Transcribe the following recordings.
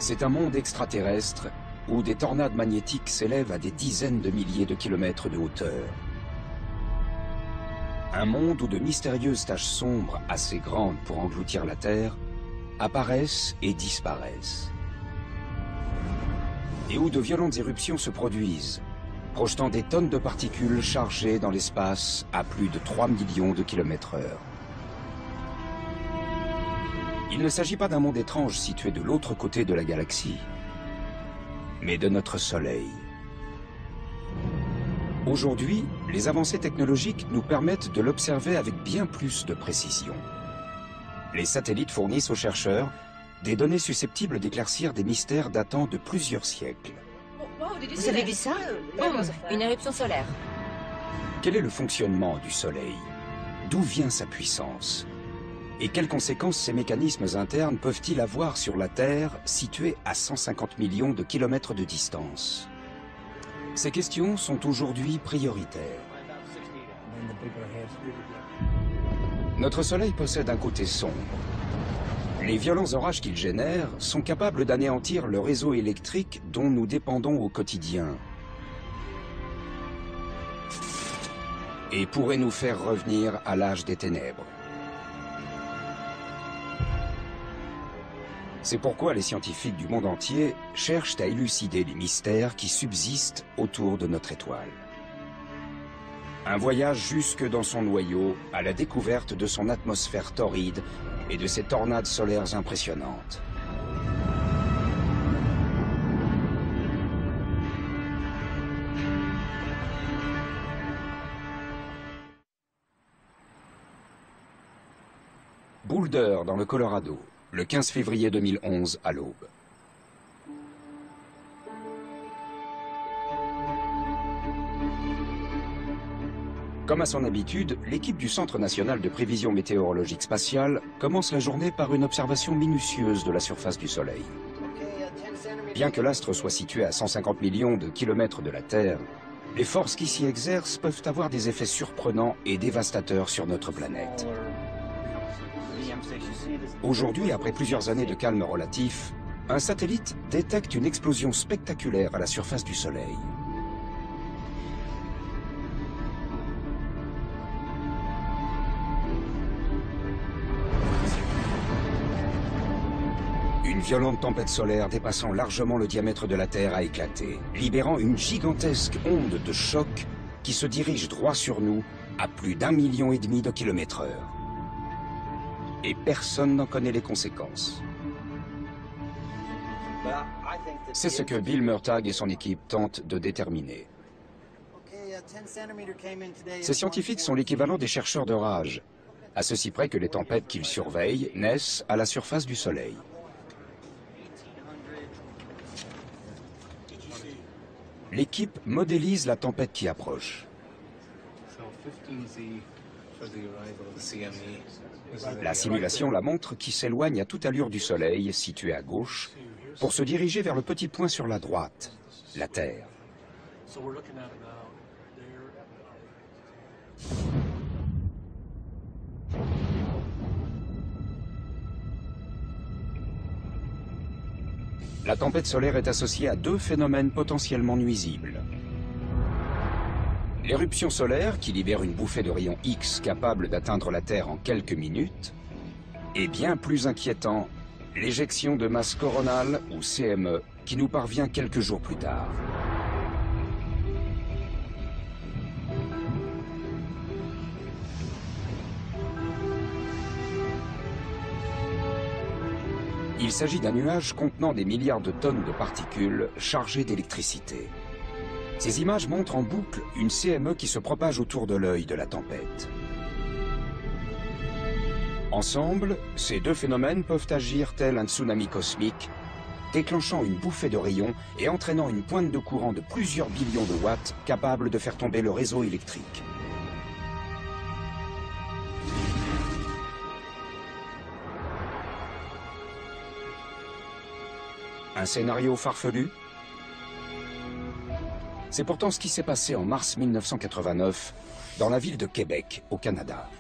C'est un monde extraterrestre où des tornades magnétiques s'élèvent à des dizaines de milliers de kilomètres de hauteur. Un monde où de mystérieuses taches sombres, assez grandes pour engloutir la Terre, apparaissent et disparaissent. Et où de violentes éruptions se produisent, projetant des tonnes de particules chargées dans l'espace à plus de 3 millions de kilomètres/heure. Il ne s'agit pas d'un monde étrange situé de l'autre côté de la galaxie, mais de notre Soleil. Aujourd'hui, les avancées technologiques nous permettent de l'observer avec bien plus de précision. Les satellites fournissent aux chercheurs des données susceptibles d'éclaircir des mystères datant de plusieurs siècles. Vous avez vu ça? Boum, une éruption solaire. Quel est le fonctionnement du Soleil? D'où vient sa puissance? Et quelles conséquences ces mécanismes internes peuvent-ils avoir sur la Terre, située à 150 millions de kilomètres de distance? Ces questions sont aujourd'hui prioritaires. Notre Soleil possède un côté sombre. Les violents orages qu'il génère sont capables d'anéantir le réseau électrique dont nous dépendons au quotidien. Et pourraient nous faire revenir à l'âge des ténèbres. C'est pourquoi les scientifiques du monde entier cherchent à élucider les mystères qui subsistent autour de notre étoile. Un voyage jusque dans son noyau, à la découverte de son atmosphère torride et de ses tornades solaires impressionnantes. Boulder, dans le Colorado, le 15 février 2011 à l'aube. Comme à son habitude, l'équipe du Centre national de prévision météorologique spatiale commence la journée par une observation minutieuse de la surface du Soleil. Bien que l'astre soit situé à 150 millions de kilomètres de la Terre, les forces qui s'y exercent peuvent avoir des effets surprenants et dévastateurs sur notre planète. Aujourd'hui, après plusieurs années de calme relatif, un satellite détecte une explosion spectaculaire à la surface du Soleil. Une violente tempête solaire dépassant largement le diamètre de la Terre a éclaté, libérant une gigantesque onde de choc qui se dirige droit sur nous à plus d'1,5 million de kilomètres/heure. Et personne n'en connaît les conséquences. C'est ce que Bill Murtagh et son équipe tentent de déterminer. Ces scientifiques sont l'équivalent des chercheurs de rage, à ceci près que les tempêtes qu'ils surveillent naissent à la surface du Soleil. L'équipe modélise la tempête qui approche. La simulation la montre qui s'éloigne à toute allure du Soleil, situé à gauche, pour se diriger vers le petit point sur la droite, la Terre. La tempête solaire est associée à deux phénomènes potentiellement nuisibles. L'éruption solaire, qui libère une bouffée de rayons X capable d'atteindre la Terre en quelques minutes, et bien plus inquiétant, l'éjection de masse coronale, ou CME, qui nous parvient quelques jours plus tard. Il s'agit d'un nuage contenant des milliards de tonnes de particules chargées d'électricité. Ces images montrent en boucle une CME qui se propage autour de l'œil de la tempête. Ensemble, ces deux phénomènes peuvent agir tel un tsunami cosmique, déclenchant une bouffée de rayons et entraînant une pointe de courant de plusieurs billions de watts capable de faire tomber le réseau électrique. Un scénario farfelu? C'est pourtant ce qui s'est passé en mars 1989 dans la ville de Québec, au Canada.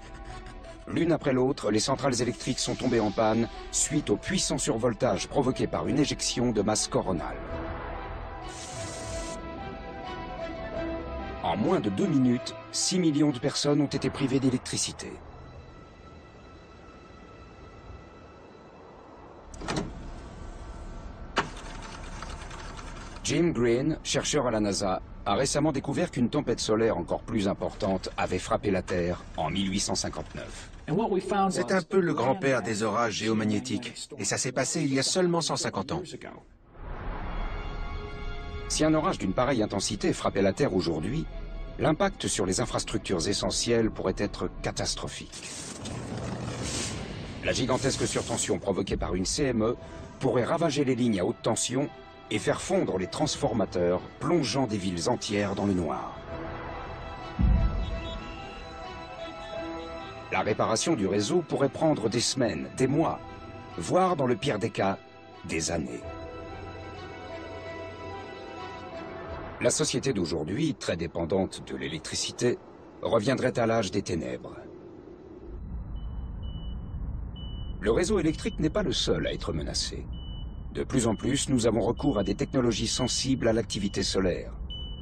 L'une après l'autre, les centrales électriques sont tombées en panne suite au puissant survoltage provoqué par une éjection de masse coronale. En moins de 2 minutes, 6 millions de personnes ont été privées d'électricité. Jim Green, chercheur à la NASA, a récemment découvert qu'une tempête solaire encore plus importante avait frappé la Terre en 1859. C'est un peu le grand-père des orages géomagnétiques. Et ça s'est passé il y a seulement 150 ans. Si un orage d'une pareille intensité frappait la Terre aujourd'hui, l'impact sur les infrastructures essentielles pourrait être catastrophique. La gigantesque surtension provoquée par une CME pourrait ravager les lignes à haute tension et faire fondre les transformateurs, plongeant des villes entières dans le noir. La réparation du réseau pourrait prendre des semaines, des mois, voire dans le pire des cas, des années. La société d'aujourd'hui, très dépendante de l'électricité, reviendrait à l'âge des ténèbres. Le réseau électrique n'est pas le seul à être menacé. De plus en plus, nous avons recours à des technologies sensibles à l'activité solaire.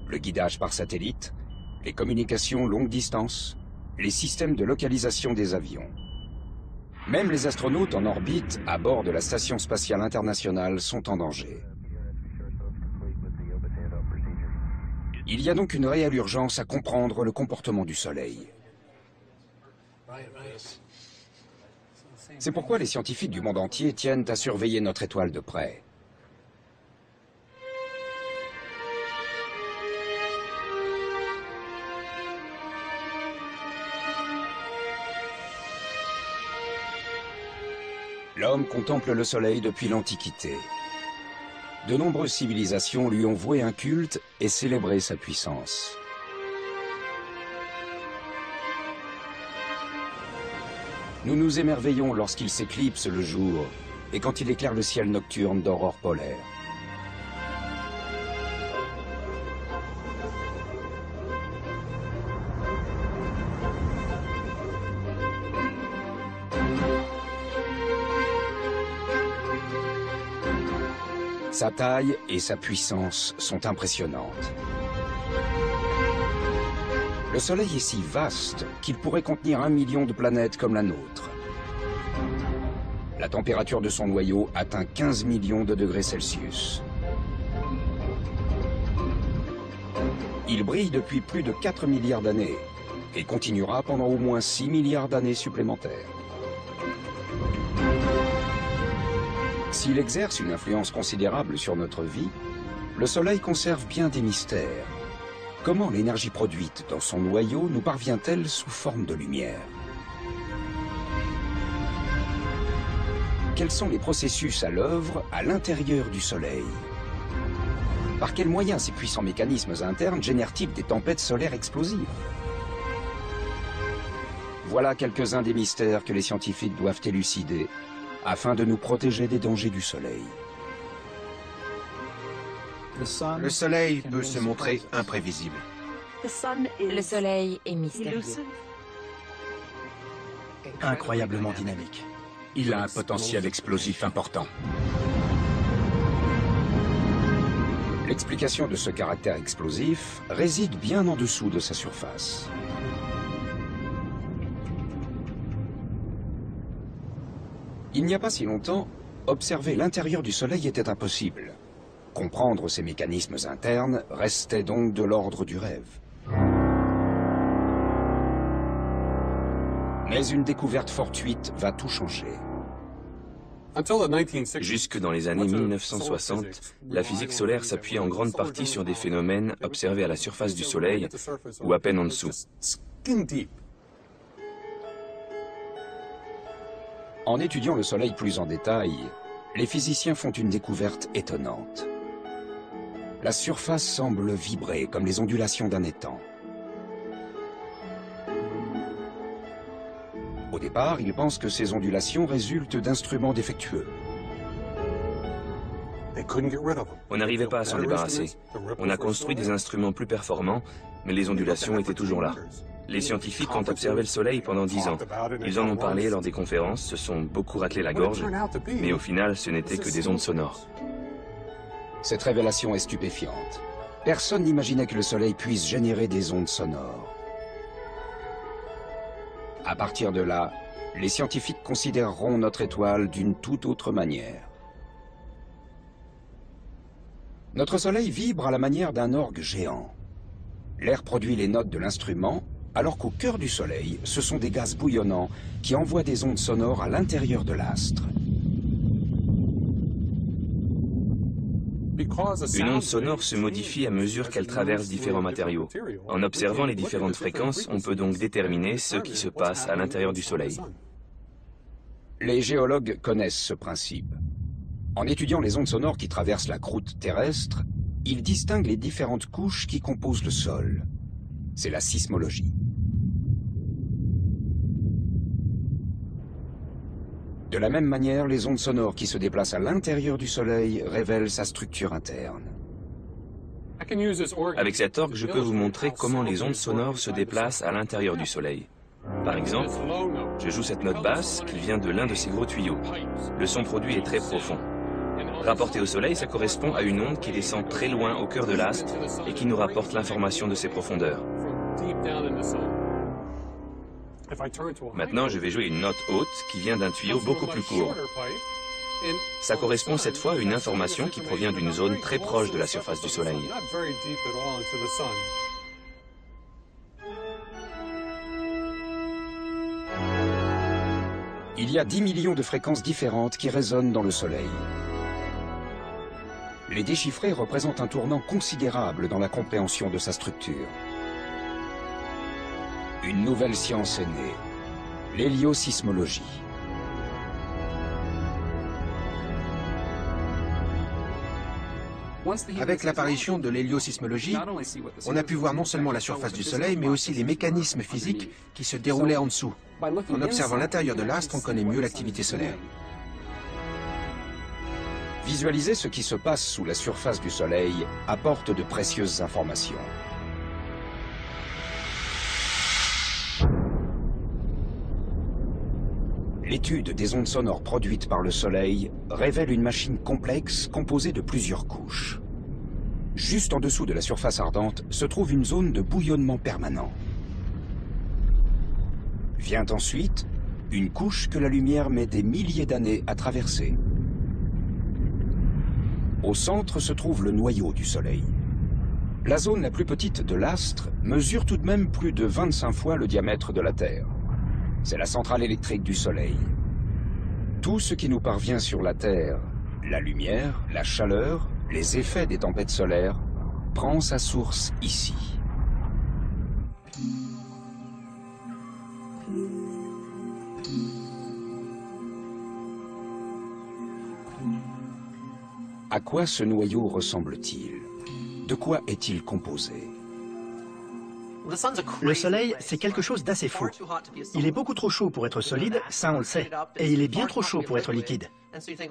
Le guidage par satellite, les communications longue distance, les systèmes de localisation des avions. Même les astronautes en orbite à bord de la Station spatiale internationale sont en danger. Il y a donc une réelle urgence à comprendre le comportement du Soleil. C'est pourquoi les scientifiques du monde entier tiennent à surveiller notre étoile de près. L'homme contemple le Soleil depuis l'Antiquité. De nombreuses civilisations lui ont voué un culte et célébré sa puissance. Nous nous émerveillons lorsqu'il s'éclipse le jour et quand il éclaire le ciel nocturne d'aurore polaire. Sa taille et sa puissance sont impressionnantes. Le Soleil est si vaste qu'il pourrait contenir 1 million de planètes comme la nôtre. La température de son noyau atteint 15 millions de degrés Celsius. Il brille depuis plus de 4 milliards d'années et continuera pendant au moins 6 milliards d'années supplémentaires. S'il exerce une influence considérable sur notre vie, le Soleil conserve bien des mystères. Comment l'énergie produite dans son noyau nous parvient-elle sous forme de lumière? Quels sont les processus à l'œuvre à l'intérieur du Soleil? Par quels moyens ces puissants mécanismes internes génèrent-ils des tempêtes solaires explosives? Voilà quelques-uns des mystères que les scientifiques doivent élucider afin de nous protéger des dangers du Soleil. Le Soleil peut se montrer imprévisible. Le Soleil est mystérieux. Incroyablement dynamique. Il a un potentiel explosif important. L'explication de ce caractère explosif réside bien en dessous de sa surface. Il n'y a pas si longtemps, observer l'intérieur du Soleil était impossible. Comprendre ces mécanismes internes restait donc de l'ordre du rêve. Mais une découverte fortuite va tout changer. Jusque dans les années 1960, la physique solaire s'appuyait en grande partie sur des phénomènes observés à la surface du Soleil ou à peine en dessous. En étudiant le Soleil plus en détail, les physiciens font une découverte étonnante. La surface semble vibrer comme les ondulations d'un étang. Au départ, ils pensent que ces ondulations résultent d'instruments défectueux. On n'arrivait pas à s'en débarrasser. On a construit des instruments plus performants, mais les ondulations étaient toujours là. Les scientifiques ont observé le Soleil pendant 10 ans. Ils en ont parlé lors des conférences, se sont beaucoup raclés la gorge, mais au final, ce n'était que des ondes sonores. Cette révélation est stupéfiante. Personne n'imaginait que le Soleil puisse générer des ondes sonores. À partir de là, les scientifiques considéreront notre étoile d'une toute autre manière. Notre Soleil vibre à la manière d'un orgue géant. L'air produit les notes de l'instrument, alors qu'au cœur du Soleil, ce sont des gaz bouillonnants qui envoient des ondes sonores à l'intérieur de l'astre. Une onde sonore se modifie à mesure qu'elle traverse différents matériaux. En observant les différentes fréquences, on peut donc déterminer ce qui se passe à l'intérieur du Soleil. Les géologues connaissent ce principe. En étudiant les ondes sonores qui traversent la croûte terrestre, ils distinguent les différentes couches qui composent le sol. C'est la sismologie. De la même manière, les ondes sonores qui se déplacent à l'intérieur du Soleil révèlent sa structure interne. Avec cet orgue, je peux vous montrer comment les ondes sonores se déplacent à l'intérieur du Soleil. Par exemple, je joue cette note basse qui vient de l'un de ces gros tuyaux. Le son produit est très profond. Rapporté au Soleil, ça correspond à une onde qui descend très loin au cœur de l'astre et qui nous rapporte l'information de ses profondeurs. Maintenant, je vais jouer une note haute qui vient d'un tuyau beaucoup plus court. Ça correspond cette fois à une information qui provient d'une zone très proche de la surface du Soleil. Il y a 10 millions de fréquences différentes qui résonnent dans le Soleil. Les déchiffrer représente un tournant considérable dans la compréhension de sa structure. Une nouvelle science est née, l'héliosismologie. Avec l'apparition de l'héliosismologie, on a pu voir non seulement la surface du Soleil, mais aussi les mécanismes physiques qui se déroulaient en dessous. En observant l'intérieur de l'astre, on connaît mieux l'activité solaire. Visualiser ce qui se passe sous la surface du Soleil apporte de précieuses informations. L'étude des ondes sonores produites par le Soleil révèle une machine complexe composée de plusieurs couches. Juste en dessous de la surface ardente se trouve une zone de bouillonnement permanent. Vient ensuite une couche que la lumière met des milliers d'années à traverser. Au centre se trouve le noyau du Soleil. La zone la plus petite de l'astre mesure tout de même plus de 25 fois le diamètre de la Terre. C'est la centrale électrique du Soleil. Tout ce qui nous parvient sur la Terre, la lumière, la chaleur, les effets des tempêtes solaires, prend sa source ici. À quoi ce noyau ressemble-t-il? De quoi est-il composé? Le Soleil, c'est quelque chose d'assez fou. Il est beaucoup trop chaud pour être solide, ça on le sait, et il est bien trop chaud pour être liquide.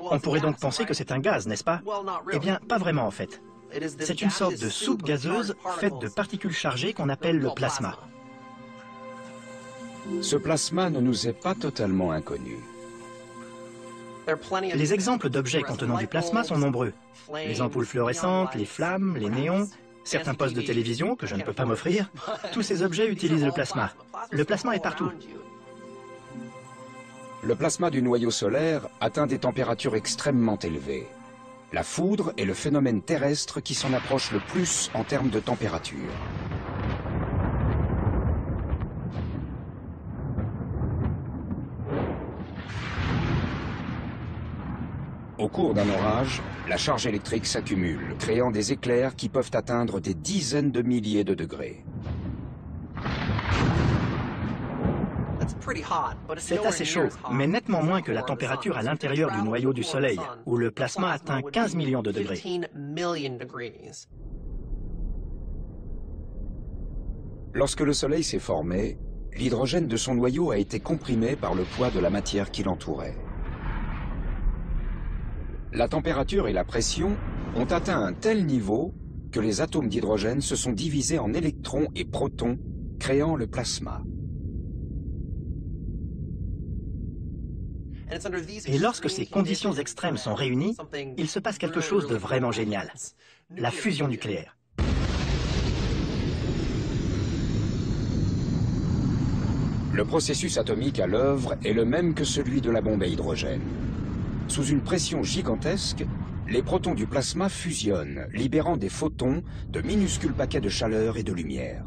On pourrait donc penser que c'est un gaz, n'est-ce pas? Eh bien, pas vraiment en fait. C'est une sorte de soupe gazeuse faite de particules chargées qu'on appelle le plasma. Ce plasma ne nous est pas totalement inconnu. Les exemples d'objets contenant du plasma sont nombreux. Les ampoules fluorescentes, les flammes, les néons, certains postes de télévision que je ne peux pas m'offrir, tous ces objets utilisent le plasma. Le plasma est partout. Le plasma du noyau solaire atteint des températures extrêmement élevées. La foudre est le phénomène terrestre qui s'en approche le plus en termes de température. Au cours d'un orage, la charge électrique s'accumule, créant des éclairs qui peuvent atteindre des dizaines de milliers de degrés. C'est assez chaud, mais nettement moins que la température à l'intérieur du noyau du Soleil, où le plasma atteint 15 millions de degrés. Lorsque le Soleil s'est formé, l'hydrogène de son noyau a été comprimé par le poids de la matière qui l'entourait. La température et la pression ont atteint un tel niveau que les atomes d'hydrogène se sont divisés en électrons et protons créant le plasma. Et lorsque ces conditions extrêmes sont réunies, il se passe quelque chose de vraiment génial. La fusion nucléaire. Le processus atomique à l'œuvre est le même que celui de la bombe à hydrogène. Sous une pression gigantesque, les protons du plasma fusionnent, libérant des photons, de minuscules paquets de chaleur et de lumière.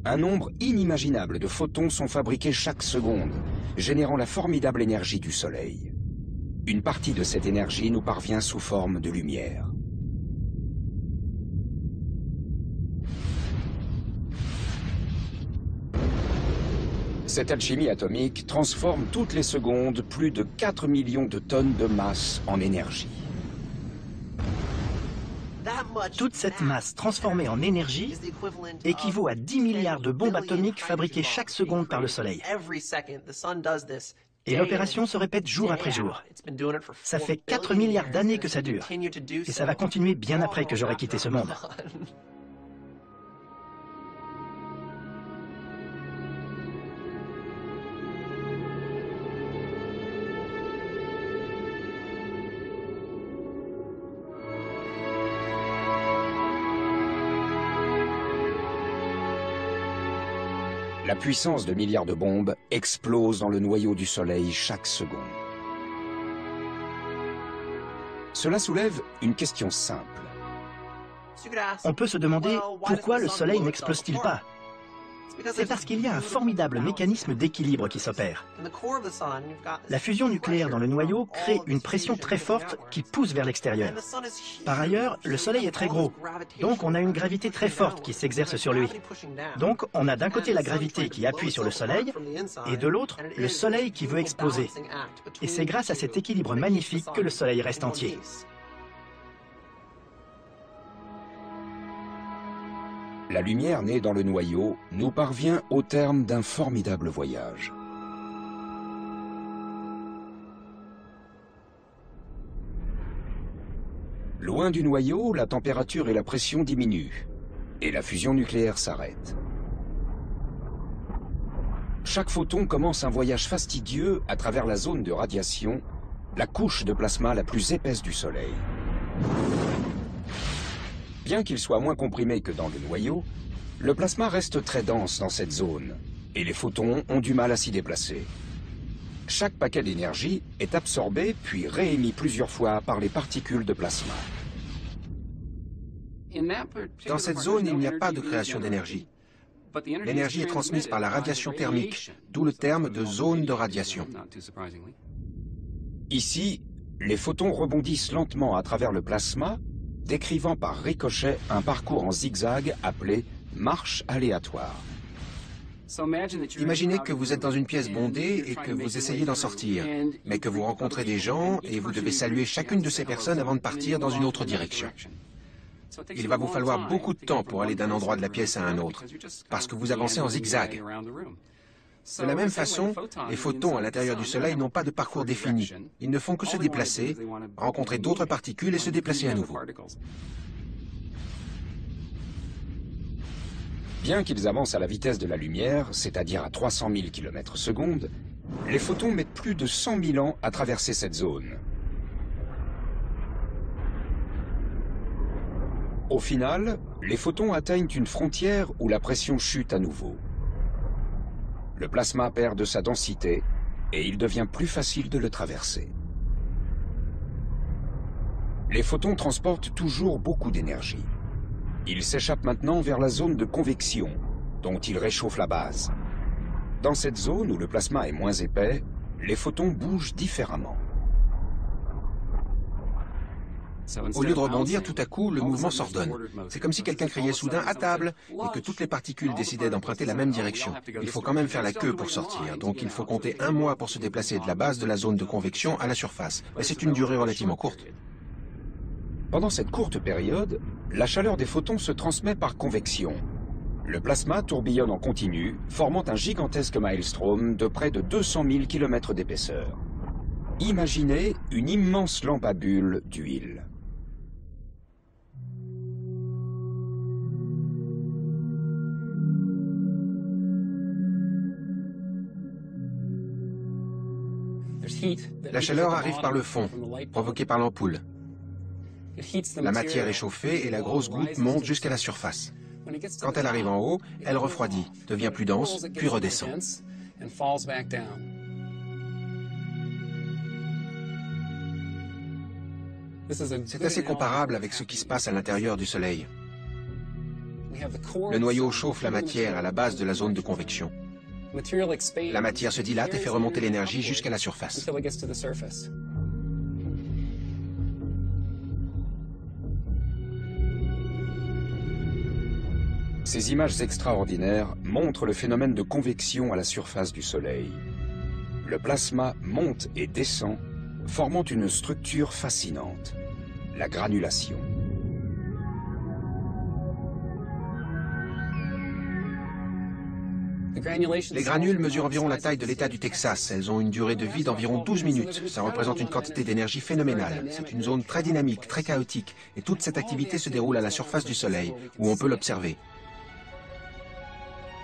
Un nombre inimaginable de photons sont fabriqués chaque seconde, générant la formidable énergie du Soleil. Une partie de cette énergie nous parvient sous forme de lumière. Cette alchimie atomique transforme toutes les secondes plus de 4 millions de tonnes de masse en énergie. Toute cette masse transformée en énergie équivaut à 10 milliards de bombes atomiques fabriquées chaque seconde par le Soleil. Et l'opération se répète jour après jour. Ça fait 4 milliards d'années que ça dure. Et ça va continuer bien après que j'aurai quitté ce monde. La puissance de milliards de bombes explose dans le noyau du Soleil chaque seconde. Cela soulève une question simple. On peut se demander pourquoi le Soleil n'explose-t-il pas? C'est parce qu'il y a un formidable mécanisme d'équilibre qui s'opère. La fusion nucléaire dans le noyau crée une pression très forte qui pousse vers l'extérieur. Par ailleurs, le Soleil est très gros, donc on a une gravité très forte qui s'exerce sur lui. Donc on a d'un côté la gravité qui appuie sur le Soleil, et de l'autre, le Soleil qui veut exploser. Et c'est grâce à cet équilibre magnifique que le Soleil reste entier. La lumière née dans le noyau nous parvient au terme d'un formidable voyage. Loin du noyau, la température et la pression diminuent, et la fusion nucléaire s'arrête. Chaque photon commence un voyage fastidieux à travers la zone de radiation, la couche de plasma la plus épaisse du Soleil. Bien qu'il soit moins comprimé que dans le noyau, le plasma reste très dense dans cette zone, et les photons ont du mal à s'y déplacer. Chaque paquet d'énergie est absorbé puis réémis plusieurs fois par les particules de plasma. Dans cette zone, il n'y a pas de création d'énergie. L'énergie est transmise par la radiation thermique, d'où le terme de zone de radiation. Ici, les photons rebondissent lentement à travers le plasma, décrivant par ricochet un parcours en zigzag appelé marche aléatoire. Imaginez que vous êtes dans une pièce bondée et que vous essayez d'en sortir, mais que vous rencontrez des gens et vous devez saluer chacune de ces personnes avant de partir dans une autre direction. Il va vous falloir beaucoup de temps pour aller d'un endroit de la pièce à un autre, parce que vous avancez en zigzag. De la même façon, les photons à l'intérieur du Soleil n'ont pas de parcours défini. Ils ne font que se déplacer, rencontrer d'autres particules et se déplacer à nouveau. Bien qu'ils avancent à la vitesse de la lumière, c'est-à-dire à 300 000 km/s, les photons mettent plus de 100 000 ans à traverser cette zone. Au final, les photons atteignent une frontière où la pression chute à nouveau. Le plasma perd de sa densité et il devient plus facile de le traverser. Les photons transportent toujours beaucoup d'énergie. Ils s'échappent maintenant vers la zone de convection, dont ils réchauffent la base. Dans cette zone où le plasma est moins épais, les photons bougent différemment. Au lieu de rebondir, tout à coup, le mouvement s'ordonne. C'est comme si quelqu'un criait soudain « à table » et que toutes les particules décidaient d'emprunter la même direction. Il faut quand même faire la queue pour sortir, donc il faut compter 1 mois pour se déplacer de la base de la zone de convection à la surface. Mais c'est une durée relativement courte. Pendant cette courte période, la chaleur des photons se transmet par convection. Le plasma tourbillonne en continu, formant un gigantesque maelstrom de près de 200 000 km d'épaisseur. Imaginez une immense lampe à bulles d'huile. La chaleur arrive par le fond, provoquée par l'ampoule. La matière est chauffée et la grosse goutte monte jusqu'à la surface. Quand elle arrive en haut, elle refroidit, devient plus dense, puis redescend. C'est assez comparable avec ce qui se passe à l'intérieur du Soleil. Le noyau chauffe la matière à la base de la zone de convection. La matière se dilate et fait remonter l'énergie jusqu'à la surface. Ces images extraordinaires montrent le phénomène de convection à la surface du Soleil. Le plasma monte et descend, formant une structure fascinante, la granulation. Les granules mesurent environ la taille de l'État du Texas. Elles ont une durée de vie d'environ 12 minutes. Ça représente une quantité d'énergie phénoménale. C'est une zone très dynamique, très chaotique. Et toute cette activité se déroule à la surface du Soleil, où on peut l'observer.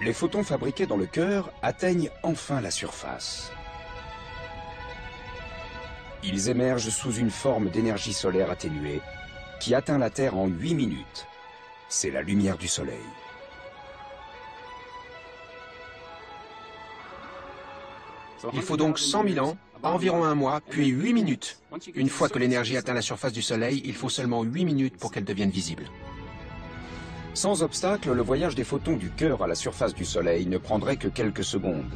Les photons fabriqués dans le cœur atteignent enfin la surface. Ils émergent sous une forme d'énergie solaire atténuée qui atteint la Terre en 8 minutes. C'est la lumière du Soleil. Il faut donc 100 000 ans, environ un mois, puis 8 minutes. Une fois que l'énergie atteint la surface du Soleil, il faut seulement 8 minutes pour qu'elle devienne visible. Sans obstacle, le voyage des photons du cœur à la surface du Soleil ne prendrait que quelques secondes.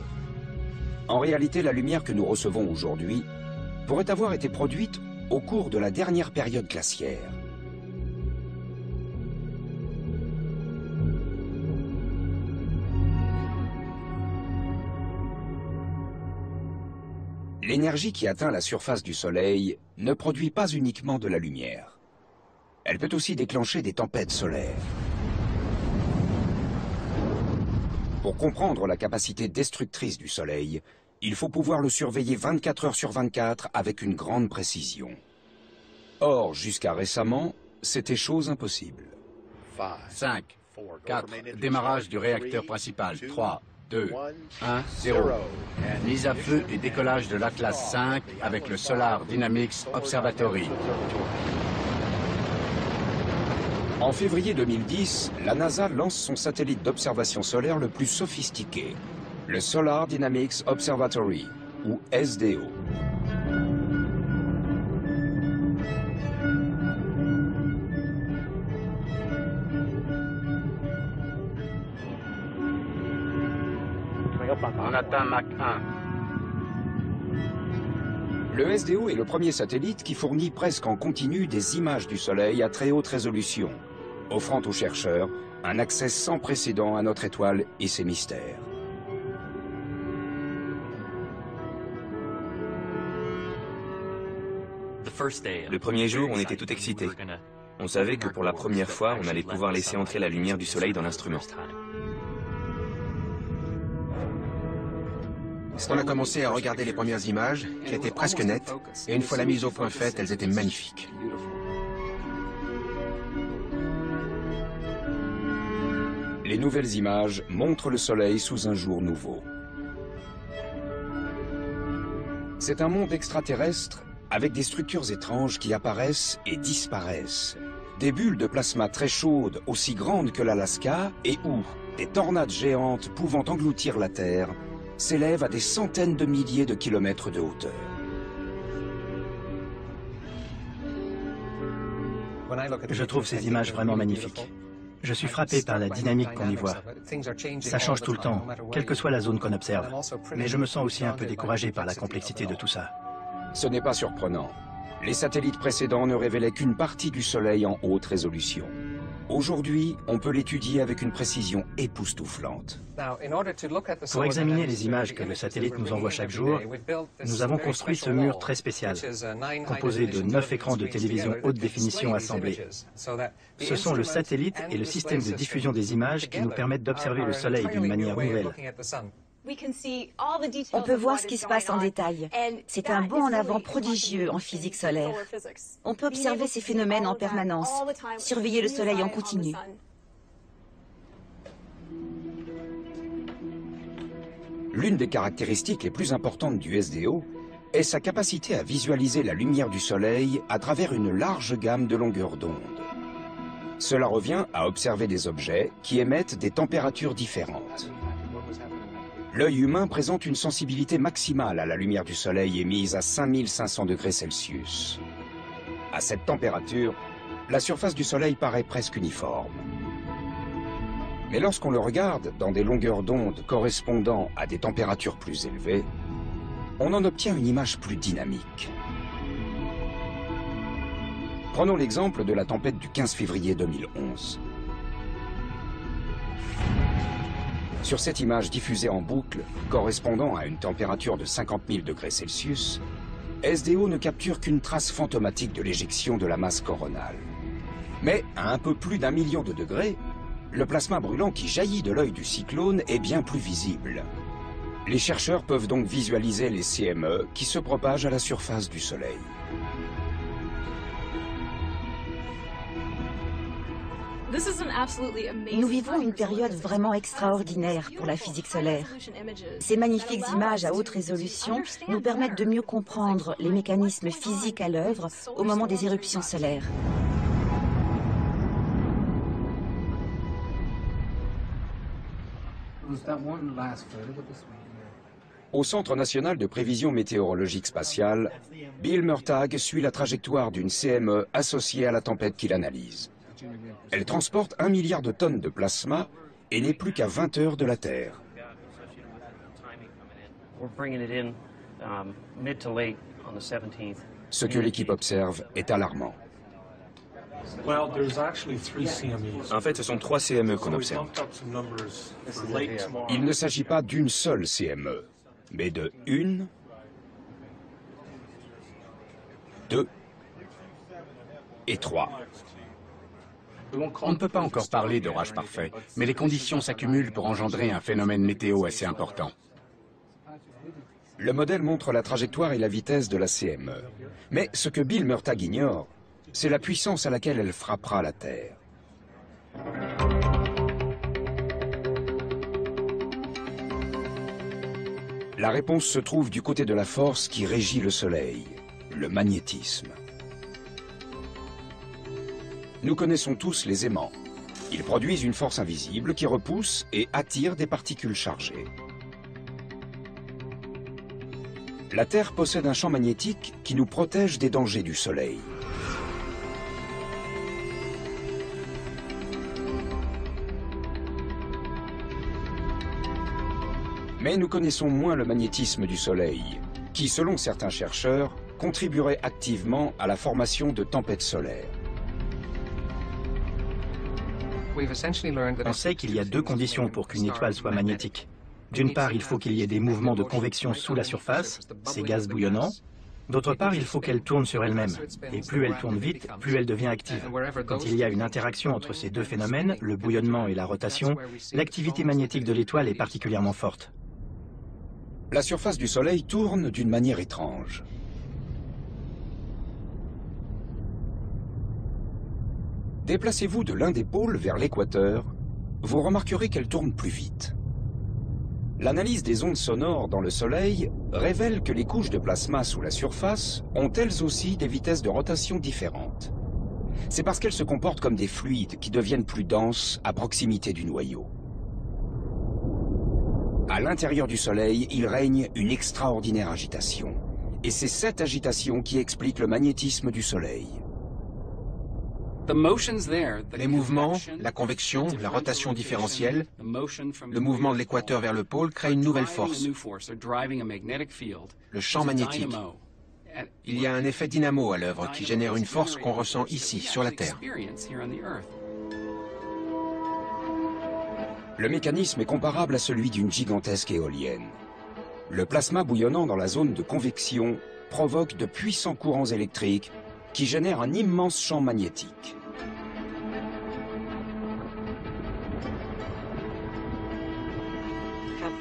En réalité, la lumière que nous recevons aujourd'hui pourrait avoir été produite au cours de la dernière période glaciaire. L'énergie qui atteint la surface du Soleil ne produit pas uniquement de la lumière. Elle peut aussi déclencher des tempêtes solaires. Pour comprendre la capacité destructrice du Soleil, il faut pouvoir le surveiller 24 heures sur 24 avec une grande précision. Or, jusqu'à récemment, c'était chose impossible. 5, 4, démarrage du réacteur principal. 3, 2, 1, 0. Mise à feu et décollage de l'Atlas 5 avec le Solar Dynamics Observatory. En février 2010, la NASA lance son satellite d'observation solaire le plus sophistiqué, le Solar Dynamics Observatory, ou SDO. On atteint Mach 1. Le SDO est le premier satellite qui fournit presque en continu des images du Soleil à très haute résolution, offrant aux chercheurs un accès sans précédent à notre étoile et ses mystères. Le premier jour, on était tout excités. On savait que pour la première fois, on allait pouvoir laisser entrer la lumière du Soleil dans l'instrument. On a commencé à regarder les premières images, qui étaient presque nettes, et une fois la mise au point faite, elles étaient magnifiques. Les nouvelles images montrent le Soleil sous un jour nouveau. C'est un monde extraterrestre avec des structures étranges qui apparaissent et disparaissent. Des bulles de plasma très chaudes, aussi grandes que l'Alaska, et où des tornades géantes pouvant engloutir la Terre s'élèvent à des centaines de milliers de kilomètres de hauteur. Je trouve ces images vraiment magnifiques. Je suis frappé par la dynamique qu'on y voit. Ça change tout le temps, quelle que soit la zone qu'on observe. Mais je me sens aussi un peu découragé par la complexité de tout ça. Ce n'est pas surprenant. Les satellites précédents ne révélaient qu'une partie du Soleil en haute résolution. Aujourd'hui, on peut l'étudier avec une précision époustouflante. Pour examiner les images que le satellite nous envoie chaque jour, nous avons construit ce mur très spécial, composé de 9 écrans de télévision haute définition assemblés. Ce sont le satellite et le système de diffusion des images qui nous permettent d'observer le Soleil d'une manière nouvelle. On peut voir ce qui se passe en détail. C'est un bond en avant prodigieux en physique solaire. On peut observer ces phénomènes en permanence, surveiller le Soleil en continu. L'une des caractéristiques les plus importantes du SDO est sa capacité à visualiser la lumière du Soleil à travers une large gamme de longueurs d'onde. Cela revient à observer des objets qui émettent des températures différentes. L'œil humain présente une sensibilité maximale à la lumière du Soleil émise à 5500 degrés Celsius. À cette température, la surface du Soleil paraît presque uniforme. Mais lorsqu'on le regarde dans des longueurs d'onde correspondant à des températures plus élevées, on en obtient une image plus dynamique. Prenons l'exemple de la tempête du 15 février 2011. Sur cette image diffusée en boucle, correspondant à une température de 50 000 degrés Celsius, SDO ne capture qu'une trace fantomatique de l'éjection de la masse coronale. Mais à un peu plus d'1 million de degrés, le plasma brûlant qui jaillit de l'œil du cyclone est bien plus visible. Les chercheurs peuvent donc visualiser les CME qui se propagent à la surface du Soleil. Nous vivons une période vraiment extraordinaire pour la physique solaire. Ces magnifiques images à haute résolution nous permettent de mieux comprendre les mécanismes physiques à l'œuvre au moment des éruptions solaires. Au Centre national de prévision météorologique spatiale, Bill Murtagh suit la trajectoire d'une CME associée à la tempête qu'il analyse. Elle transporte 1 milliard de tonnes de plasma et n'est plus qu'à 20 heures de la Terre. Ce que l'équipe observe est alarmant. En fait, ce sont 3 CME qu'on observe. Il ne s'agit pas d'une seule CME, mais de 1, 2 et 3. On ne peut pas encore parler d'orage parfait, mais les conditions s'accumulent pour engendrer un phénomène météo assez important. Le modèle montre la trajectoire et la vitesse de la CME. Mais ce que Bill Murtagh ignore, c'est la puissance à laquelle elle frappera la Terre. La réponse se trouve du côté de la force qui régit le Soleil, le magnétisme. Nous connaissons tous les aimants. Ils produisent une force invisible qui repousse et attire des particules chargées. La Terre possède un champ magnétique qui nous protège des dangers du Soleil. Mais nous connaissons moins le magnétisme du Soleil, qui, selon certains chercheurs, contribuerait activement à la formation de tempêtes solaires. On sait qu'il y a 2 conditions pour qu'une étoile soit magnétique. D'une part, il faut qu'il y ait des mouvements de convection sous la surface, ces gaz bouillonnants. D'autre part, il faut qu'elle tourne sur elle-même. Et plus elle tourne vite, plus elle devient active. Quand il y a une interaction entre ces 2 phénomènes, le bouillonnement et la rotation, l'activité magnétique de l'étoile est particulièrement forte. La surface du Soleil tourne d'une manière étrange. Déplacez-vous de l'un des pôles vers l'équateur, vous remarquerez qu'elle tourne plus vite. L'analyse des ondes sonores dans le Soleil révèle que les couches de plasma sous la surface ont elles aussi des vitesses de rotation différentes. C'est parce qu'elles se comportent comme des fluides qui deviennent plus denses à proximité du noyau. À l'intérieur du Soleil, il règne une extraordinaire agitation. Et c'est cette agitation qui explique le magnétisme du Soleil. Les mouvements, la convection, la rotation différentielle, le mouvement de l'équateur vers le pôle crée une nouvelle force, le champ magnétique. Il y a un effet dynamo à l'œuvre qui génère une force qu'on ressent ici, sur la Terre. Le mécanisme est comparable à celui d'une gigantesque éolienne. Le plasma bouillonnant dans la zone de convection provoque de puissants courants électriques qui génèrent un immense champ magnétique.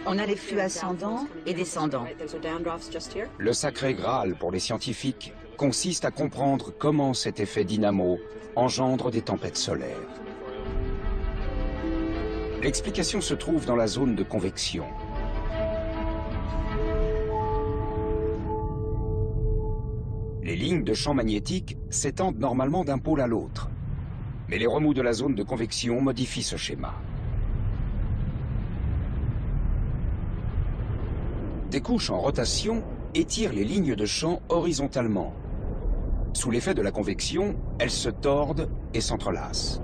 On a les flux ascendants et descendants. Le sacré Graal pour les scientifiques consiste à comprendre comment cet effet dynamo engendre des tempêtes solaires. L'explication se trouve dans la zone de convection. Les lignes de champ magnétique s'étendent normalement d'un pôle à l'autre. Mais les remous de la zone de convection modifient ce schéma. Des couches en rotation étirent les lignes de champ horizontalement. Sous l'effet de la convection, elles se tordent et s'entrelacent.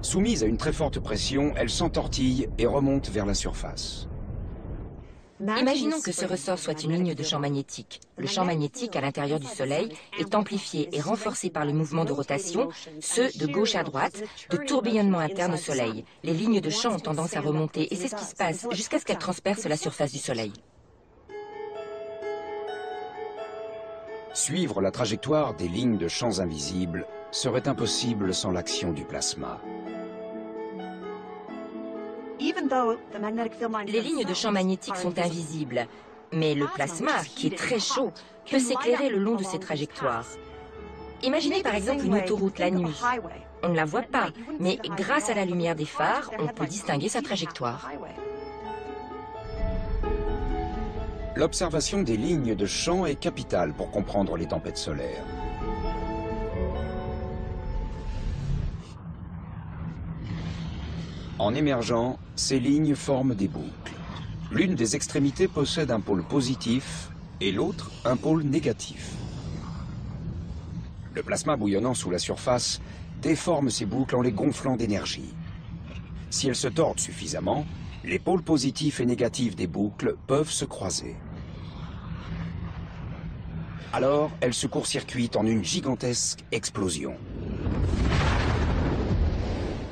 Soumises à une très forte pression, elles s'entortillent et remontent vers la surface. Imaginons que ce ressort soit une ligne de champ magnétique. Le champ magnétique à l'intérieur du Soleil est amplifié et renforcé par le mouvement de rotation, ceux de gauche à droite, de tourbillonnement interne au Soleil. Les lignes de champ ont tendance à remonter et c'est ce qui se passe jusqu'à ce qu'elles transpercent la surface du Soleil. Suivre la trajectoire des lignes de champs invisibles serait impossible sans l'action du plasma. Les lignes de champ magnétique sont invisibles, mais le plasma, qui est très chaud, peut s'éclairer le long de ces trajectoires. Imaginez par exemple une autoroute la nuit. On ne la voit pas, mais grâce à la lumière des phares, on peut distinguer sa trajectoire. L'observation des lignes de champ est capitale pour comprendre les tempêtes solaires. En émergeant, ces lignes forment des boucles. L'une des extrémités possède un pôle positif et l'autre un pôle négatif. Le plasma bouillonnant sous la surface déforme ces boucles en les gonflant d'énergie. Si elles se tordent suffisamment, les pôles positifs et négatifs des boucles peuvent se croiser. Alors, elles se court-circuitent en une gigantesque explosion.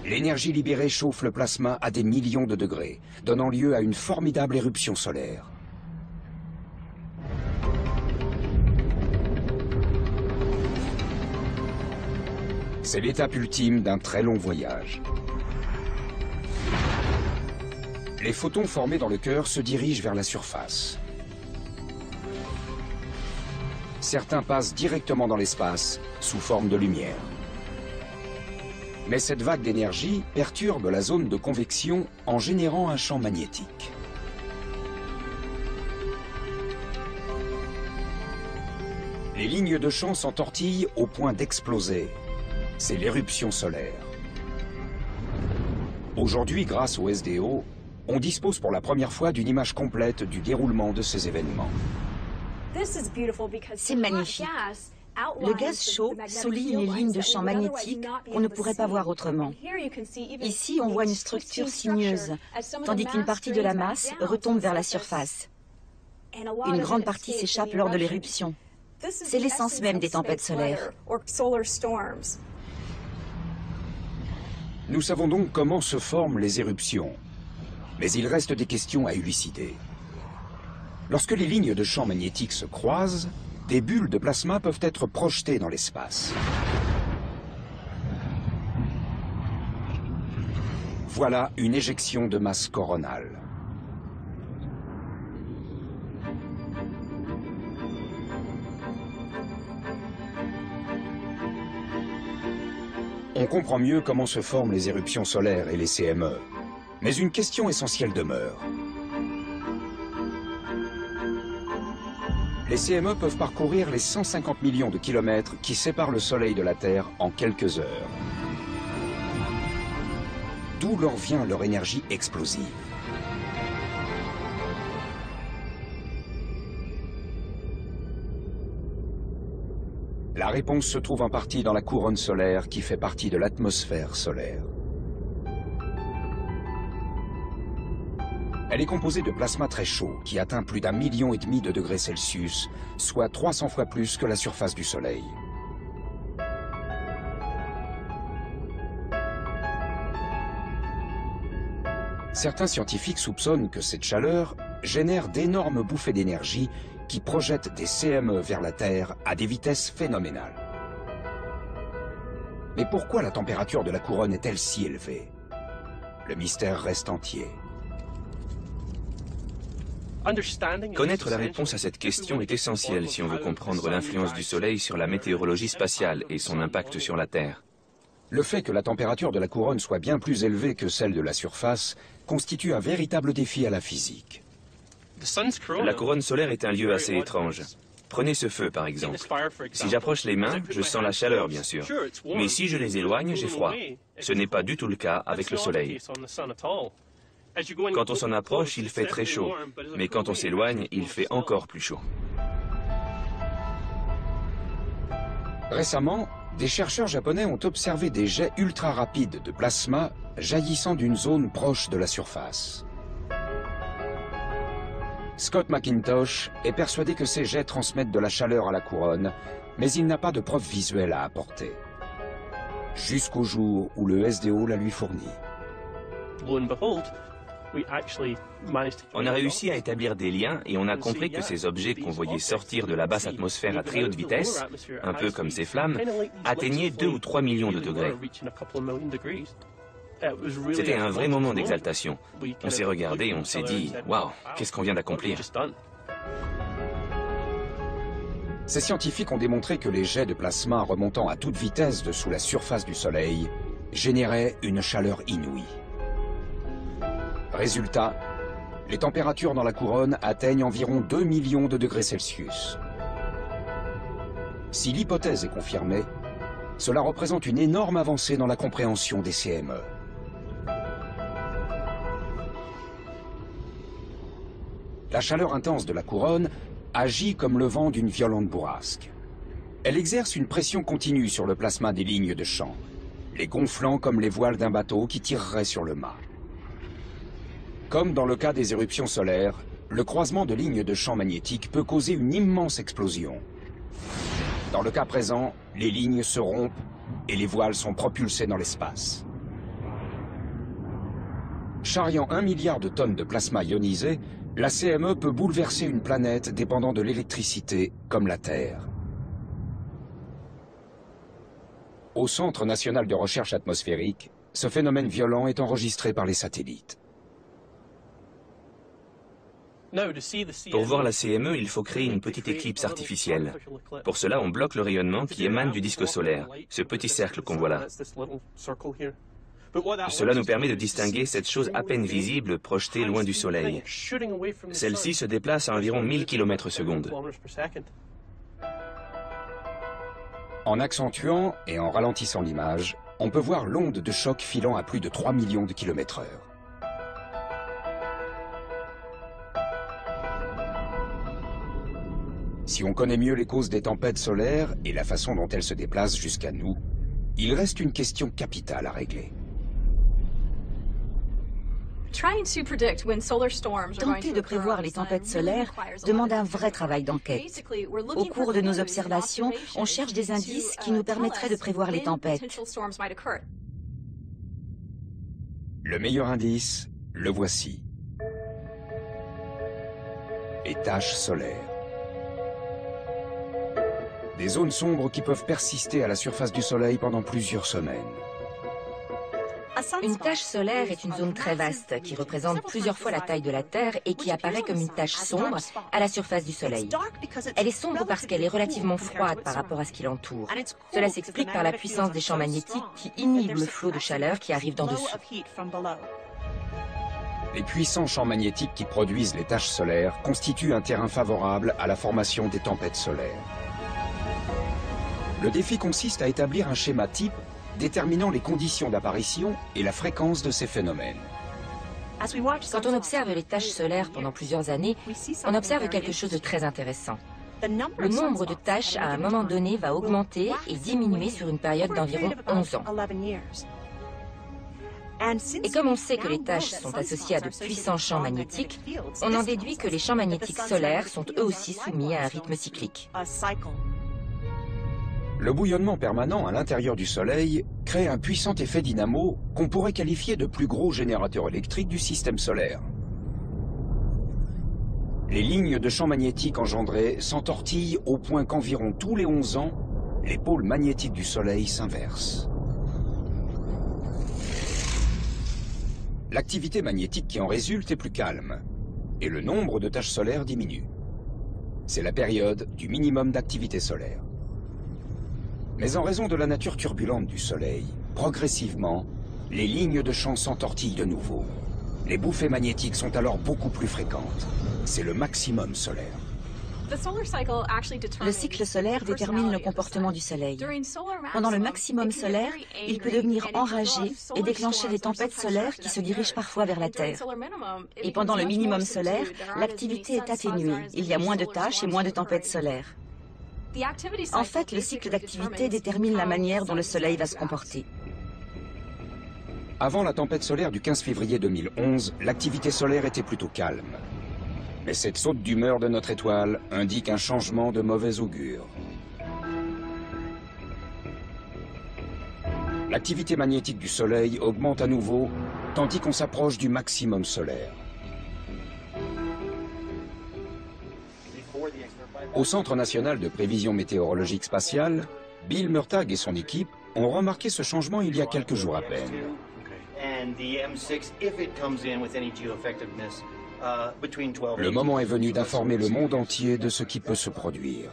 L'énergie libérée chauffe le plasma à des millions de degrés, donnant lieu à une formidable éruption solaire. C'est l'étape ultime d'un très long voyage. Les photons formés dans le cœur se dirigent vers la surface. Certains passent directement dans l'espace, sous forme de lumière. Mais cette vague d'énergie perturbe la zone de convection en générant un champ magnétique. Les lignes de champ s'entortillent au point d'exploser. C'est l'éruption solaire. Aujourd'hui, grâce au SDO, on dispose pour la première fois d'une image complète du déroulement de ces événements. C'est magnifique. Le gaz chaud souligne les lignes de champ magnétique qu'on ne pourrait pas voir autrement. Ici, on voit une structure sinueuse, tandis qu'une partie de la masse retombe vers la surface. Une grande partie s'échappe lors de l'éruption. C'est l'essence même des tempêtes solaires. Nous savons donc comment se forment les éruptions. Mais il reste des questions à élucider. Lorsque les lignes de champ magnétique se croisent, des bulles de plasma peuvent être projetées dans l'espace. Voilà une éjection de masse coronale. On comprend mieux comment se forment les éruptions solaires et les CME. Mais une question essentielle demeure. Les CME peuvent parcourir les 150 millions de kilomètres qui séparent le Soleil de la Terre en quelques heures. D'où leur vient leur énergie explosive. La réponse se trouve en partie dans la couronne solaire qui fait partie de l'atmosphère solaire. Elle est composée de plasma très chaud qui atteint plus d'1,5 million de degrés Celsius, soit 300 fois plus que la surface du Soleil. Certains scientifiques soupçonnent que cette chaleur génère d'énormes bouffées d'énergie qui projettent des CME vers la Terre à des vitesses phénoménales. Mais pourquoi la température de la couronne est-elle si élevée? Le mystère reste entier. Connaître la réponse à cette question est essentiel si on veut comprendre l'influence du Soleil sur la météorologie spatiale et son impact sur la Terre. Le fait que la température de la couronne soit bien plus élevée que celle de la surface constitue un véritable défi à la physique. La couronne solaire est un lieu assez étrange. Prenez ce feu, par exemple. Si j'approche les mains, je sens la chaleur, bien sûr. Mais si je les éloigne, j'ai froid. Ce n'est pas du tout le cas avec le soleil. Quand on s'en approche, il fait très chaud. Mais quand on s'éloigne, il fait encore plus chaud. Récemment, des chercheurs japonais ont observé des jets ultra rapides de plasma jaillissant d'une zone proche de la surface. Scott McIntosh est persuadé que ces jets transmettent de la chaleur à la couronne, mais il n'a pas de preuve visuelle à apporter. Jusqu'au jour où le SDO la lui fournit. On a réussi à établir des liens et on a compris que ces objets qu'on voyait sortir de la basse atmosphère à très haute vitesse, un peu comme ces flammes, atteignaient 2 ou 3 millions de degrés. C'était un vrai moment d'exaltation. On s'est regardé et on s'est dit « Waouh, qu'est-ce qu'on vient d'accomplir ?» Ces scientifiques ont démontré que les jets de plasma remontant à toute vitesse dessous la surface du Soleil généraient une chaleur inouïe. Résultat, les températures dans la couronne atteignent environ 2 millions de degrés Celsius. Si l'hypothèse est confirmée, cela représente une énorme avancée dans la compréhension des CME. La chaleur intense de la couronne agit comme le vent d'une violente bourrasque. Elle exerce une pression continue sur le plasma des lignes de champ, les gonflant comme les voiles d'un bateau qui tirerait sur le mât. Comme dans le cas des éruptions solaires, le croisement de lignes de champ magnétiques peut causer une immense explosion. Dans le cas présent, les lignes se rompent et les voiles sont propulsées dans l'espace. Charriant 1 milliard de tonnes de plasma ionisé, la CME peut bouleverser une planète dépendant de l'électricité, comme la Terre. Au Centre national de recherche atmosphérique, ce phénomène violent est enregistré par les satellites. Pour voir la CME, il faut créer une petite éclipse artificielle. Pour cela, on bloque le rayonnement qui émane du disque solaire, ce petit cercle qu'on voit là. Cela nous permet de distinguer cette chose à peine visible projetée loin du Soleil. Celle-ci se déplace à environ 1000 km/s. En accentuant et en ralentissant l'image, on peut voir l'onde de choc filant à plus de 3 millions de km/h. Si on connaît mieux les causes des tempêtes solaires et la façon dont elles se déplacent jusqu'à nous, il reste une question capitale à régler. Tenter de prévoir les tempêtes solaires demande un vrai travail d'enquête. Au cours de nos observations, on cherche des indices qui nous permettraient de prévoir les tempêtes. Le meilleur indice, le voici. Les taches solaires. Des zones sombres qui peuvent persister à la surface du Soleil pendant plusieurs semaines. Une tache solaire est une zone très vaste qui représente plusieurs fois la taille de la Terre et qui apparaît comme une tache sombre à la surface du Soleil. Elle est sombre parce qu'elle est relativement froide par rapport à ce qui l'entoure. Cela s'explique par la puissance des champs magnétiques qui inhibent le flot de chaleur qui arrive d'en dessous. Les puissants champs magnétiques qui produisent les taches solaires constituent un terrain favorable à la formation des tempêtes solaires. Le défi consiste à établir un schéma type déterminant les conditions d'apparition et la fréquence de ces phénomènes. Quand on observe les taches solaires pendant plusieurs années, on observe quelque chose de très intéressant. Le nombre de taches à un moment donné va augmenter et diminuer sur une période d'environ 11 ans. Et comme on sait que les taches sont associées à de puissants champs magnétiques, on en déduit que les champs magnétiques solaires sont eux aussi soumis à un rythme cyclique. Le bouillonnement permanent à l'intérieur du Soleil crée un puissant effet dynamo qu'on pourrait qualifier de plus gros générateur électrique du système solaire. Les lignes de champs magnétiques engendrées s'entortillent au point qu'environ tous les 11 ans, les pôles magnétiques du Soleil s'inversent. L'activité magnétique qui en résulte est plus calme, et le nombre de taches solaires diminue. C'est la période du minimum d'activité solaire. Mais en raison de la nature turbulente du Soleil, progressivement, les lignes de champ s'entortillent de nouveau. Les bouffées magnétiques sont alors beaucoup plus fréquentes. C'est le maximum solaire. Le cycle solaire détermine le comportement du Soleil. Pendant le maximum solaire, il peut devenir enragé et déclencher des tempêtes solaires qui se dirigent parfois vers la Terre. Et pendant le minimum solaire, l'activité est atténuée. Il y a moins de tâches et moins de tempêtes solaires. En fait, le cycle d'activité détermine la manière dont le Soleil va se comporter. Avant la tempête solaire du 15 février 2011, l'activité solaire était plutôt calme. Mais cette saute d'humeur de notre étoile indique un changement de mauvais augure. L'activité magnétique du Soleil augmente à nouveau, tandis qu'on s'approche du maximum solaire. Au Centre national de prévision météorologique spatiale, Bill Murtagh et son équipe ont remarqué ce changement il y a quelques jours à peine. Le moment est venu d'informer le monde entier de ce qui peut se produire.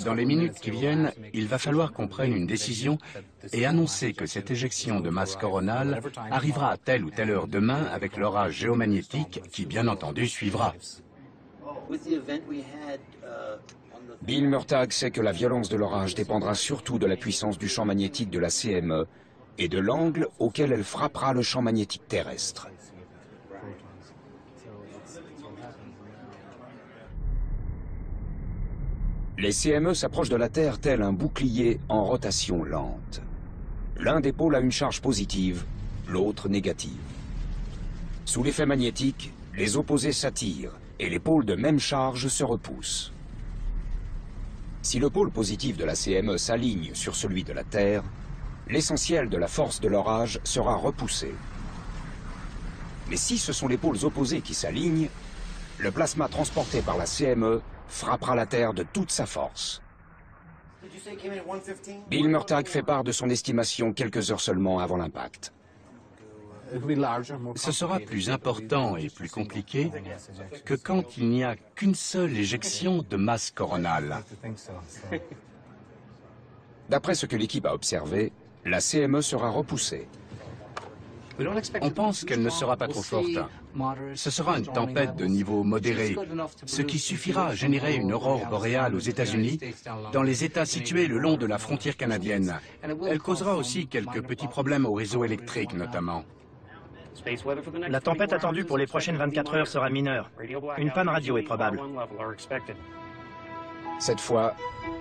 Dans les minutes qui viennent, il va falloir qu'on prenne une décision et annoncer que cette éjection de masse coronale arrivera à telle ou telle heure demain avec l'orage géomagnétique qui, bien entendu, suivra. Bill Murtagh sait que la violence de l'orage dépendra surtout de la puissance du champ magnétique de la CME et de l'angle auquel elle frappera le champ magnétique terrestre. Les CME s'approchent de la Terre tel un bouclier en rotation lente. L'un des pôles a une charge positive, l'autre négative. Sous l'effet magnétique, les opposés s'attirent et les pôles de même charge se repoussent. Si le pôle positif de la CME s'aligne sur celui de la Terre, l'essentiel de la force de l'orage sera repoussé. Mais si ce sont les pôles opposés qui s'alignent, le plasma transporté par la CME frappera la Terre de toute sa force. Bill Murtagh fait part de son estimation quelques heures seulement avant l'impact. Ce sera plus important et plus compliqué que quand il n'y a qu'une seule éjection de masse coronale. D'après ce que l'équipe a observé, la CME sera repoussée. On pense qu'elle ne sera pas trop forte. Ce sera une tempête de niveau modéré, ce qui suffira à générer une aurore boréale aux États-Unis, dans les États situés le long de la frontière canadienne. Elle causera aussi quelques petits problèmes au réseau électrique, notamment. La tempête attendue pour les prochaines 24 heures sera mineure. Une panne radio est probable. Cette fois,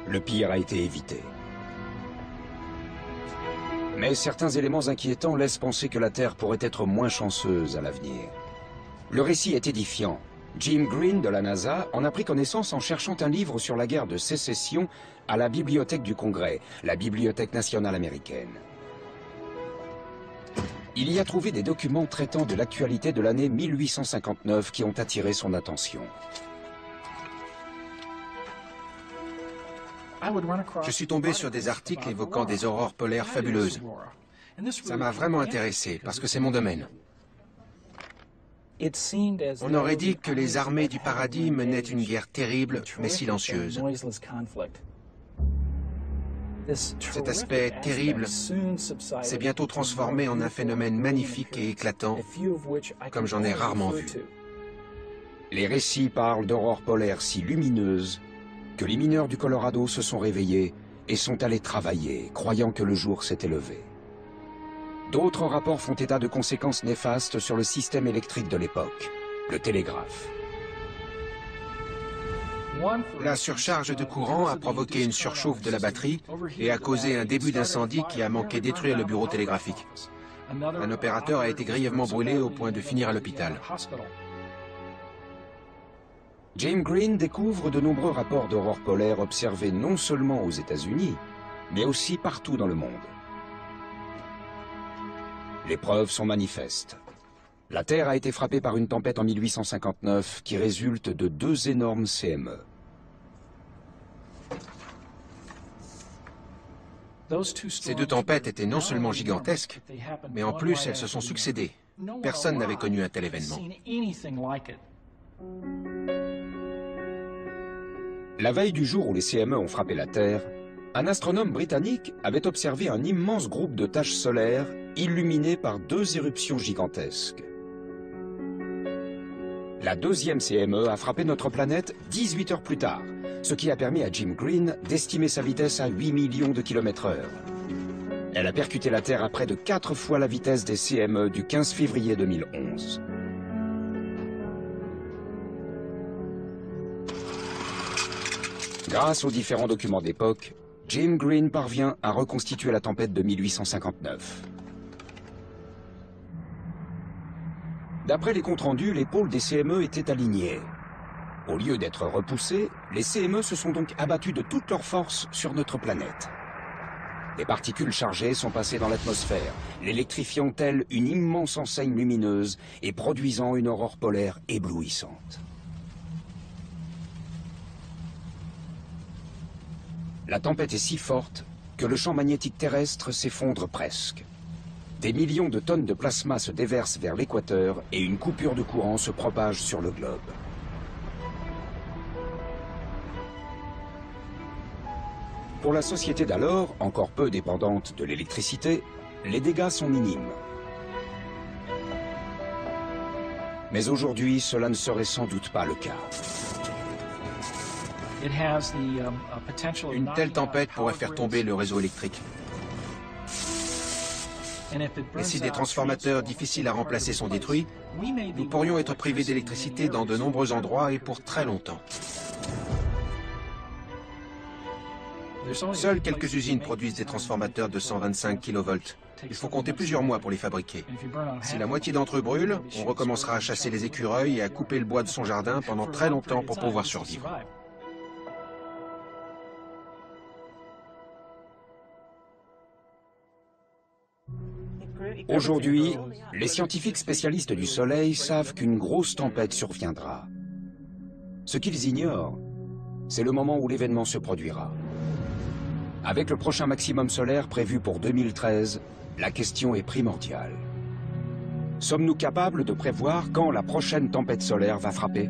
le pire a été évité. Mais certains éléments inquiétants laissent penser que la Terre pourrait être moins chanceuse à l'avenir. Le récit est édifiant. Jim Green de la NASA en a pris connaissance en cherchant un livre sur la guerre de sécession à la Bibliothèque du Congrès, la Bibliothèque nationale américaine. Il y a trouvé des documents traitant de l'actualité de l'année 1859 qui ont attiré son attention. Je suis tombé sur des articles évoquant des aurores polaires fabuleuses. Ça m'a vraiment intéressé, parce que c'est mon domaine. On aurait dit que les armées du paradis menaient une guerre terrible, mais silencieuse. Cet aspect terrible s'est bientôt transformé en un phénomène magnifique et éclatant, comme j'en ai rarement vu. Les récits parlent d'aurores polaires si lumineuses que les mineurs du Colorado se sont réveillés et sont allés travailler, croyant que le jour s'était levé. D'autres rapports font état de conséquences néfastes sur le système électrique de l'époque, le télégraphe. La surcharge de courant a provoqué une surchauffe de la batterie et a causé un début d'incendie qui a manqué détruire le bureau télégraphique. Un opérateur a été grièvement brûlé au point de finir à l'hôpital. Jim Green découvre de nombreux rapports d'aurores polaires observés non seulement aux États-Unis, mais aussi partout dans le monde. Les preuves sont manifestes. La Terre a été frappée par une tempête en 1859 qui résulte de 2 énormes CME. Ces 2 tempêtes étaient non seulement gigantesques, mais en plus elles se sont succédées. Personne n'avait connu un tel événement. La veille du jour où les CME ont frappé la Terre, un astronome britannique avait observé un immense groupe de taches solaires illuminées par 2 éruptions gigantesques. La deuxième CME a frappé notre planète 18 heures plus tard, ce qui a permis à Jim Green d'estimer sa vitesse à 8 millions de km/h. Elle a percuté la Terre à près de 4 fois la vitesse des CME du 15 février 2011. Grâce aux différents documents d'époque, Jim Green parvient à reconstituer la tempête de 1859. D'après les comptes rendus, les pôles des CME étaient alignés. Au lieu d'être repoussés, les CME se sont donc abattus de toute leur force sur notre planète. Les particules chargées sont passées dans l'atmosphère, l'électrifiant telle une immense enseigne lumineuse et produisant une aurore polaire éblouissante. La tempête est si forte que le champ magnétique terrestre s'effondre presque. Des millions de tonnes de plasma se déversent vers l'équateur et une coupure de courant se propage sur le globe. Pour la société d'alors, encore peu dépendante de l'électricité, les dégâts sont minimes. Mais aujourd'hui, cela ne serait sans doute pas le cas. Une telle tempête pourrait faire tomber le réseau électrique. Et si des transformateurs difficiles à remplacer sont détruits, nous pourrions être privés d'électricité dans de nombreux endroits et pour très longtemps. Seules quelques usines produisent des transformateurs de 125 kV. Il faut compter plusieurs mois pour les fabriquer. Si la moitié d'entre eux brûlent, on recommencera à chasser les écureuils et à couper le bois de son jardin pendant très longtemps pour pouvoir survivre. Aujourd'hui, les scientifiques spécialistes du Soleil savent qu'une grosse tempête surviendra. Ce qu'ils ignorent, c'est le moment où l'événement se produira. Avec le prochain maximum solaire prévu pour 2013, la question est primordiale. Sommes-nous capables de prévoir quand la prochaine tempête solaire va frapper?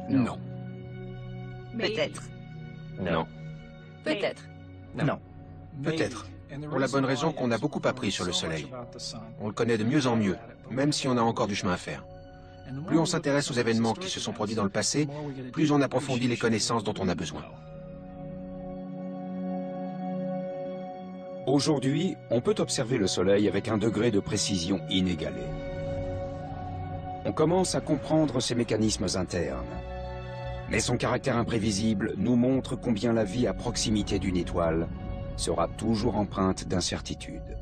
Non. Peut-être. Non. Peut-être. Non. Peut-être. Pour la bonne raison qu'on a beaucoup appris sur le Soleil. On le connaît de mieux en mieux, même si on a encore du chemin à faire. Plus on s'intéresse aux événements qui se sont produits dans le passé, plus on approfondit les connaissances dont on a besoin. Aujourd'hui, on peut observer le Soleil avec un degré de précision inégalé. On commence à comprendre ses mécanismes internes. Mais son caractère imprévisible nous montre combien la vie à proximité d'une étoile sera toujours empreinte d'incertitude.